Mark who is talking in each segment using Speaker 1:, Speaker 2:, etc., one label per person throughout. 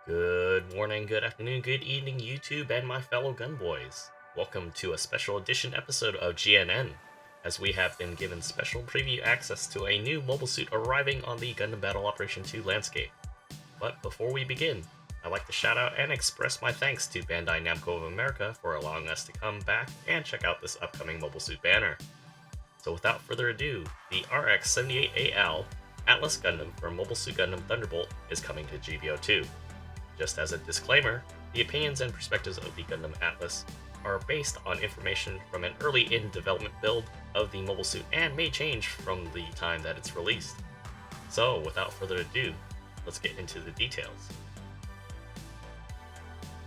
Speaker 1: Good morning, good afternoon, good evening, YouTube, and my fellow Gunboys. Welcome to a special edition episode of GNN, as we have been given special preview access to a new mobile suit arriving on the Gundam Battle Operation 2 landscape. But before we begin, I'd like to shout out and express my thanks to Bandai Namco of America for allowing us to come back and check out this upcoming mobile suit banner. So without further ado, the RX-78AL Atlas Gundam for Mobile Suit Gundam Thunderbolt is coming to GBO2. Just as a disclaimer, the opinions and perspectives of the Gundam Atlas are based on information from an early in-development build of the mobile suit and may change from the time that it's released. So without further ado, let's get into the details.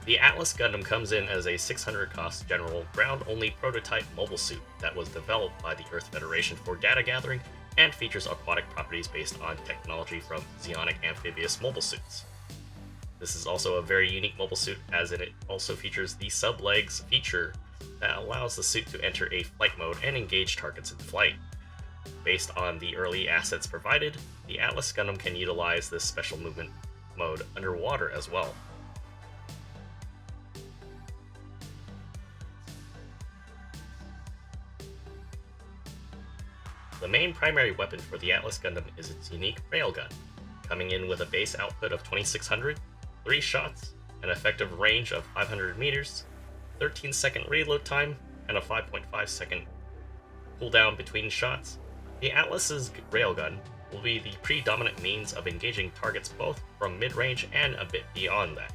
Speaker 1: The Atlas Gundam comes in as a 600 cost general ground-only prototype mobile suit that was developed by the Earth Federation for data gathering and features aquatic properties based on technology from Zeonic amphibious mobile suits. This is also a very unique mobile suit, as it also features the sub-legs feature that allows the suit to enter a flight mode and engage targets in flight. Based on the early assets provided, the Atlas Gundam can utilize this special movement mode underwater as well. The main primary weapon for the Atlas Gundam is its unique railgun, coming in with a base output of 2600, 3 shots, an effective range of 500 meters, 13-second reload time, and a 5.5 second cooldown between shots. The Atlas's railgun will be the predominant means of engaging targets both from mid-range and a bit beyond that.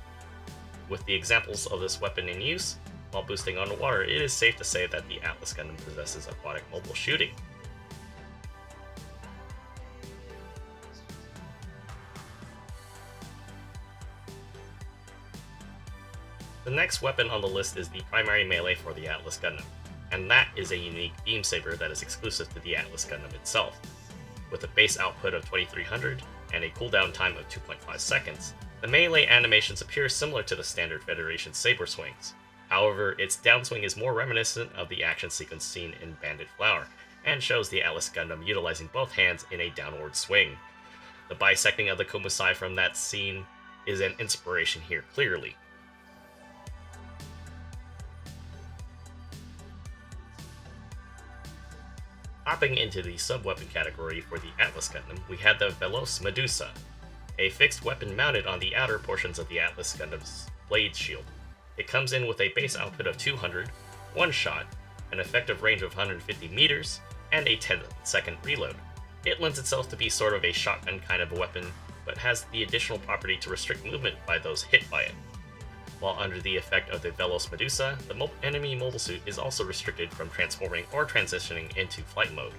Speaker 1: With the examples of this weapon in use, while boosting on water, it is safe to say that the Atlas Gundam possesses aquatic mobile shooting. The next weapon on the list is the primary melee for the Atlas Gundam, and that is a unique beam saber that is exclusive to the Atlas Gundam itself. With a base output of 2300 and a cooldown time of 2.5 seconds, the melee animations appear similar to the standard Federation saber swings. However, its downswing is more reminiscent of the action sequence seen in Bandit Flower, and shows the Atlas Gundam utilizing both hands in a downward swing. The bisecting of the Komusai from that scene is an inspiration here clearly. Hopping into the sub-weapon category for the Atlas Gundam, we had the Veloce Medusa, a fixed weapon mounted on the outer portions of the Atlas Gundam's blade shield. It comes in with a base output of 200, 1 shot, an effective range of 150 meters, and a 10-second reload. It lends itself to be sort of a shotgun kind of a weapon, but has the additional property to restrict movement by those hit by it. While under the effect of the Veloce Medusa, the enemy mobile suit is also restricted from transforming or transitioning into flight mode.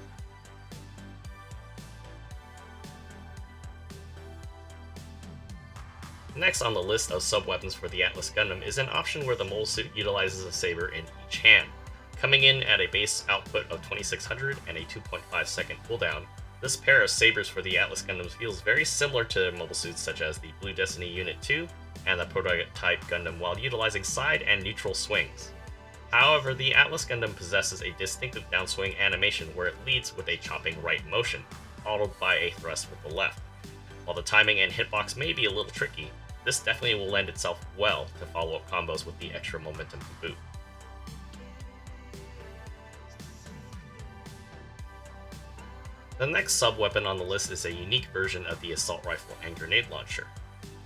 Speaker 1: Next on the list of sub-weapons for the Atlas Gundam is an option where the mobile suit utilizes a saber in each hand. Coming in at a base output of 2600 and a 2.5 second cooldown, this pair of sabers for the Atlas Gundam feels very similar to mobile suits such as the Blue Destiny Unit 2 and the prototype Gundam while utilizing side and neutral swings. However, the Atlas Gundam possesses a distinctive downswing animation where it leads with a chopping right motion, followed by a thrust with the left. While the timing and hitbox may be a little tricky, this definitely will lend itself well to follow-up combos with the extra momentum to boot. The next sub-weapon on the list is a unique version of the assault rifle and grenade launcher.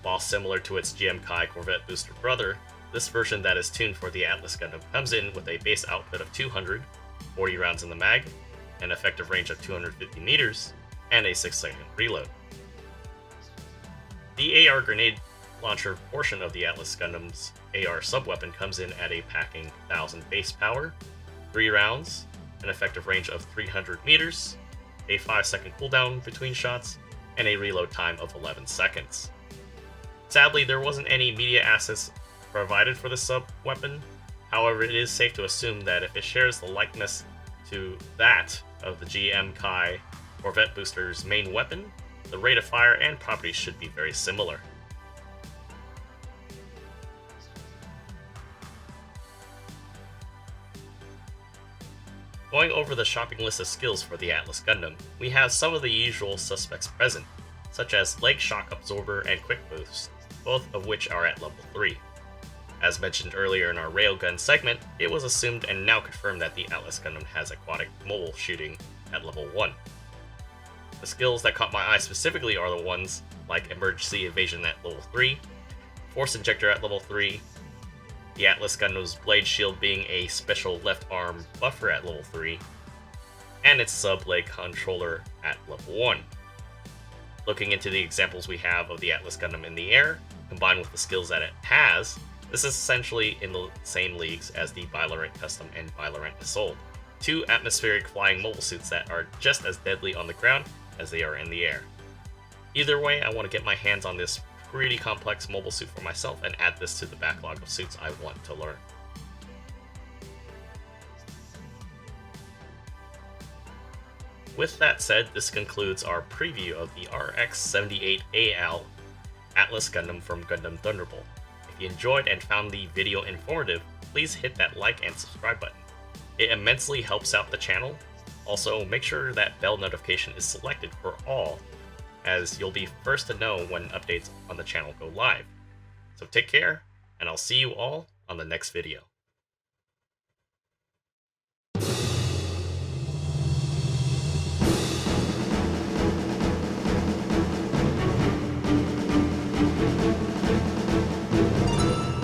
Speaker 1: While similar to its GM Kai Corvette booster brother, this version that is tuned for the Atlas Gundam comes in with a base output of 200, 40 rounds in the mag, an effective range of 250 meters, and a 6-second reload. The AR grenade launcher portion of the Atlas Gundam's AR subweapon comes in at a packing 1000 base power, 3 rounds, an effective range of 300 meters, a 5-second cooldown between shots, and a reload time of 11 seconds. Sadly, there wasn't any media assets provided for the sub-weapon. However, it is safe to assume that if it shares the likeness to that of the GM Kai Corvette booster's main weapon, the rate of fire and properties should be very similar. Going over the shopping list of skills for the Atlas Gundam, we have some of the usual suspects present, such as Leg Shock Absorber and Quick Boost, both of which are at level 3. As mentioned earlier in our Railgun segment, it was assumed and now confirmed that the Atlas Gundam has aquatic mobile shooting at level 1. The skills that caught my eye specifically are the ones like Emergency Evasion at level 3, Force Injector at level 3, the Atlas Gundam's Blade Shield being a special left arm buffer at level 3, and its sub-leg controller at level 1. Looking into the examples we have of the Atlas Gundam in the air, combined with the skills that it has, this is essentially in the same leagues as the Bylorant Custom and Bylorant Assault, two atmospheric flying mobile suits that are just as deadly on the ground as they are in the air. Either way, I want to get my hands on this pretty complex mobile suit for myself and add this to the backlog of suits I want to learn. With that said, this concludes our preview of the RX-78AL Atlas Gundam from Gundam Thunderbolt. If you enjoyed and found the video informative, please hit that like and subscribe button. It immensely helps out the channel. Also, make sure that bell notification is selected for all, as you'll be first to know when updates on the channel go live. So take care, and I'll see you all on the next video.